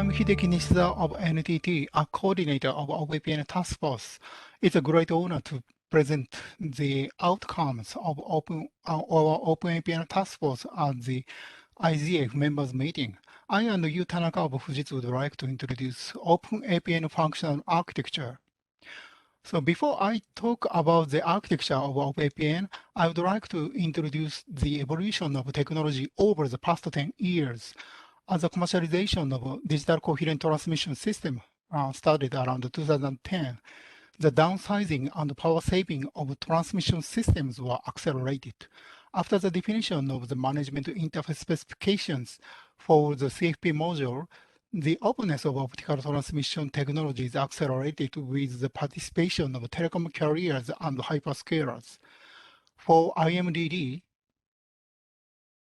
I'm Hideki Nishida of NTT, a coordinator of APN Task Force. It's a great honor to present the outcomes of our OpenAPN Task Force at the IGF members meeting. I and Yu Tanaka of Fujitsu would like to introduce OpenAPN Functional Architecture. So before I talk about the architecture of OpenAPN, I would like to introduce the evolution of technology over the past 10 years. As the commercialization of a digital coherent transmission system started around 2010, the downsizing and power saving of transmission systems were accelerated. After the definition of the management interface specifications for the CFP module, the openness of optical transmission technologies accelerated with the participation of telecom carriers and hyperscalers. For IMDD,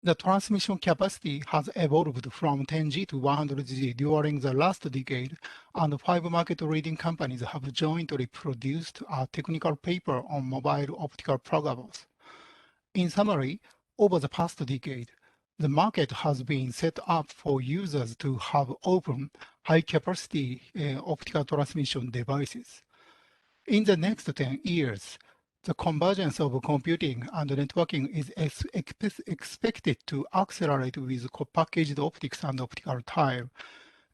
the transmission capacity has evolved from 10G to 100G during the last decade, and 5 market-leading companies have jointly produced a technical paper on mobile optical programmables. In summary, over the past decade, the market has been set up for users to have open, high-capacity optical transmission devices. In the next 10 years, the convergence of computing and networking is expected to accelerate with co-packaged optics and optical tile.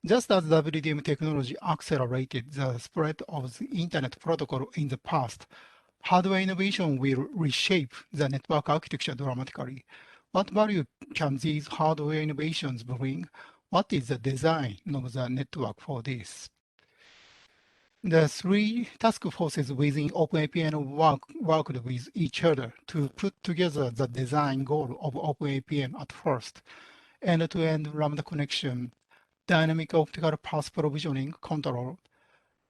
Just as WDM technology accelerated the spread of the Internet protocol in the past, hardware innovation will reshape the network architecture dramatically. What value can these hardware innovations bring? What is the design of the network for this? The 3 task forces within OpenAPN worked with each other to put together the design goal of OpenAPN at first: end-to-end lambda connection, dynamic optical path provisioning control,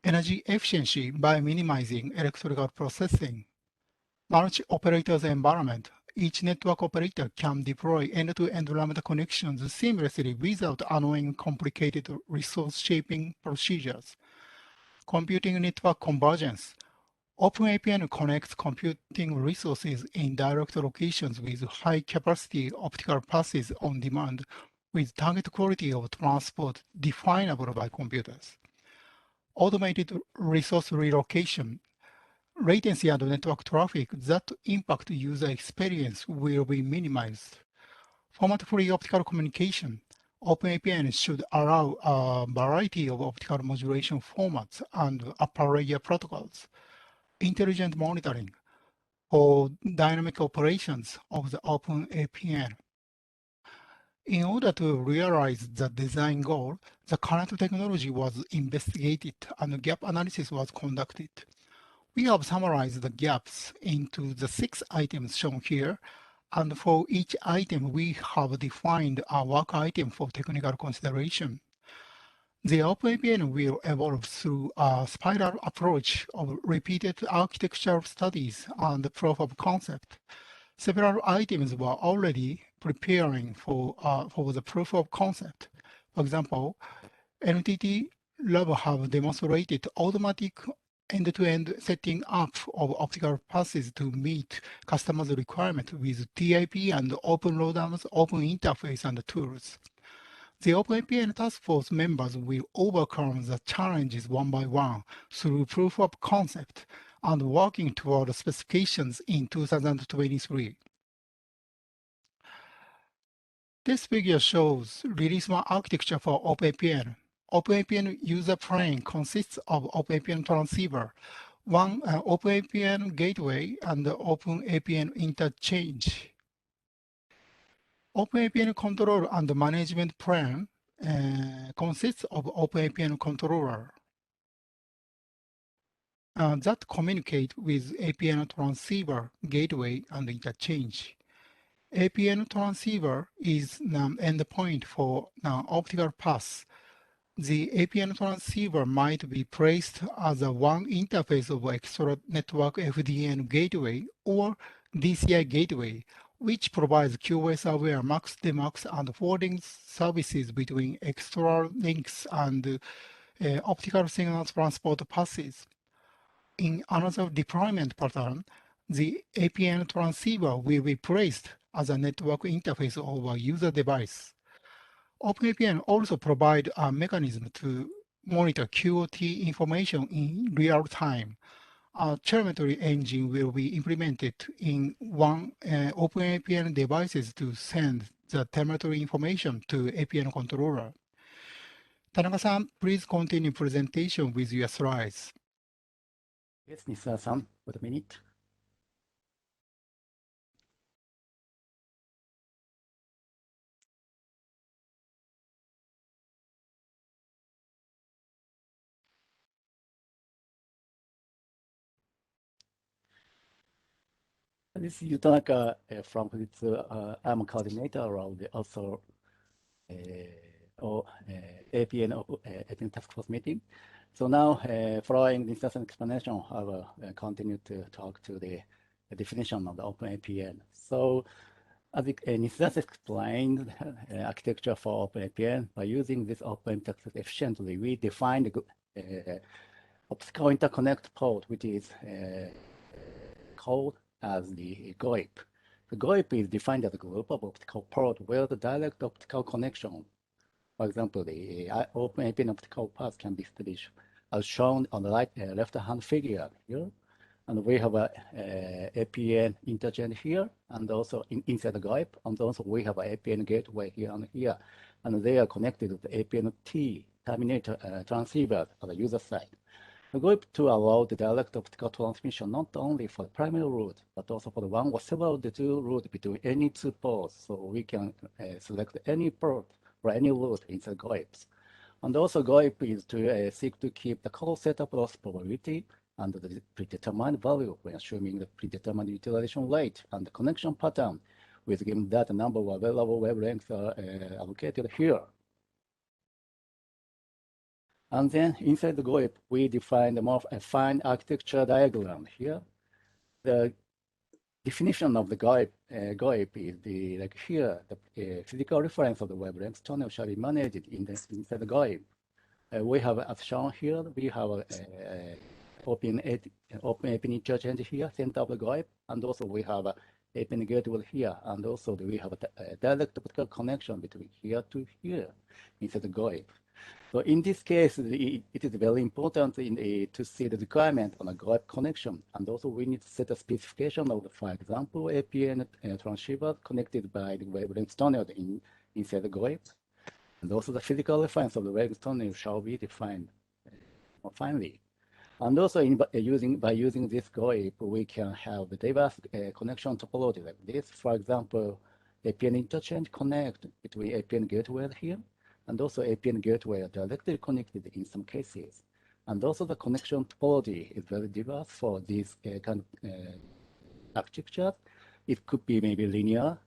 energy efficiency by minimizing electrical processing, multi-operators environment. Each network operator can deploy end-to-end lambda connections seamlessly without annoying complicated resource shaping procedures. Computing network convergence. OpenAPN connects computing resources in direct locations with high-capacity optical passes on demand with target quality of transport definable by computers. Automated resource relocation. Latency and network traffic that impact user experience will be minimized. Format-free optical communication. OpenAPN should allow a variety of optical modulation formats and upper layer protocols. Intelligent monitoring for dynamic operations of the OpenAPN. In order to realize the design goal, the current technology was investigated and gap analysis was conducted. We have summarized the gaps into the 6 items shown here, and for each item, we have defined a work item for technical consideration. The OpenAPN will evolve through a spiral approach of repeated architectural studies and proof of concept. Several items were already preparing for the proof of concept. For example, NTT Lab have demonstrated automatic end-to-end setting up of optical passes to meet customers' requirements with TIP and open ROADMs, open interface, and tools. The OpenAPN task force members will overcome the challenges one by one through proof of concept and working toward specifications in 2023. This figure shows release-1 architecture for OpenAPN. OpenAPN user plane consists of OpenAPN transceiver, one OpenAPN gateway, and the OpenAPN interchange. OpenAPN control and management plane consists of OpenAPN controller that communicate with APN transceiver, gateway, and interchange. APN transceiver is an endpoint for optical path. The APN transceiver might be placed as a one interface of extra network FDN gateway or DCI gateway, which provides QoS-aware max, demax, and forwarding services between extra links and optical signal transport passes. In another deployment pattern, the APN transceiver will be placed as a network interface of a user device. OpenAPN also provide a mechanism to monitor QoT information in real time. A telemetry engine will be implemented in one OpenAPN devices to send the telemetry information to APN controller. Tanaka-san, please continue presentation with your slides. Yes, Nisa-san, wait a minute. This is Yutanaka from this, I'm a coordinator of the also APN, APN task force meeting. So now, following this explanation, I will continue to talk to the definition of the OpenAPN. So, as Nisa explained, architecture for OpenAPN, by using this OpenAPN efficiently, we define the optical interconnect port, which is called as the GOIP. The GOIP is defined as a group of optical ports where the direct optical connection, for example, the OpenAPN optical path can be established as shown on the left-hand figure here. And we have a APN interchange here, and also inside the GOIP, and also we have a APN gateway here and here, and they are connected to the APN T terminator transceiver on the user side. The GOIP to allow the direct optical transmission not only for the primary route, but also for the one or several of the two routes between any two ports, so we can select any port for any route in the GOIPs. And also GOIP is to seek to keep the call setup loss probability and the predetermined value when assuming the predetermined utilization rate and the connection pattern with given that the number of available wavelengths are allocated here. And then inside the GOIP, we define the more fine architecture diagram here. The definition of the GOIP is the, like here, the physical reference of the wavelength tunnel shall be managed inside the GOIP. We have, as shown here, we have open APN interchange here, center of the GOIP, and also we have a APN gateway here, and also we have a direct optical connection between here to here inside the GOIP. So in this case, it is very important to see the requirement on a GOIP connection, and also we need to set a specification of, for example, APN transceiver connected by the wavelength tunnel inside the GOIP, and also the physical reference of the wavelength tunnel shall be defined more finely. And also by using this GOIP, we can have the diverse connection topology like this. For example, APN interchange connect between APN gateway here, and also APN gateway are directly connected in some cases. And also the connection topology is very diverse for this kind of architecture. It could be maybe linear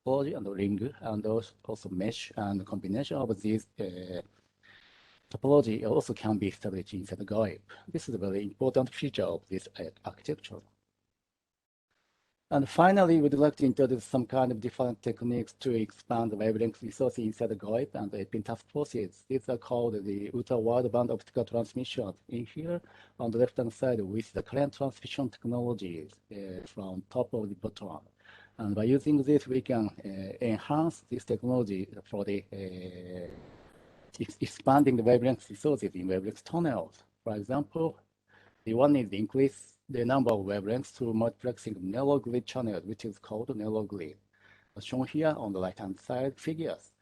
topology and ring, and also mesh, and the combination of these topology also can be established inside the GOIP. This is a very important feature of this architecture. And finally, we'd like to introduce some kind of different techniques to expand the wavelength resources inside the GOIP and the APN task forces. These are called the ultra-wideband optical transmission. In here, on the left-hand side, with the current transmission technologies from top of the bottom. And by using this, we can enhance this technology for the expanding the wavelength resources in wavelength tunnels. For example, the one is increase the number of wavelengths through multiplexing narrow grid channels, which is called narrow grid, as shown here on the right-hand side figures.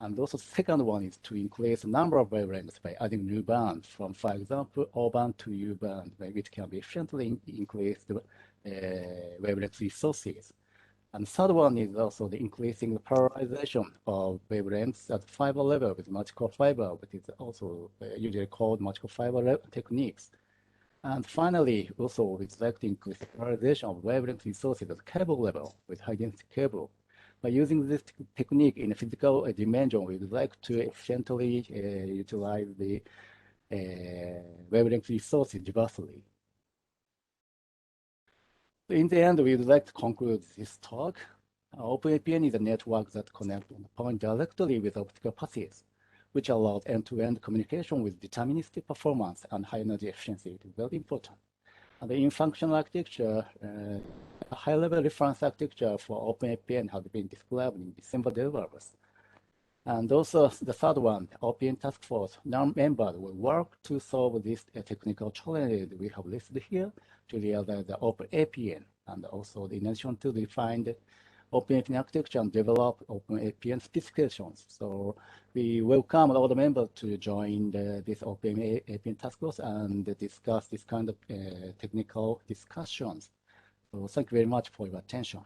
And also the second one is to increase the number of wavelengths by adding new bands from, for example, O band to U band, which can be efficiently increase the wavelength resources. And the third one is also the increasing the polarization of wavelengths at fiber level with multiple fiber, which is also usually called multiple fiber techniques. And finally, also we'd like to increase the polarization of wavelength resources at cable level with high-density cable. By using this technique in a physical dimension, we'd like to efficiently utilize the wavelength resources diversely. In the end, we would like to conclude this talk. OpenAPN is a network that connects on point directly with optical paths, which allows end-to-end communication with deterministic performance and high energy efficiency. It is very important. And in functional architecture, a high-level reference architecture for OpenAPN has been described in December deliverables. And also the third one, OPN task force, non-members will work to solve these technical challenges we have listed here to realize the Open APN, and also in addition to define the Open APN architecture and develop Open APN specifications. So we welcome all the members to join this Open APN task force and discuss this kind of technical discussions. So thank you very much for your attention.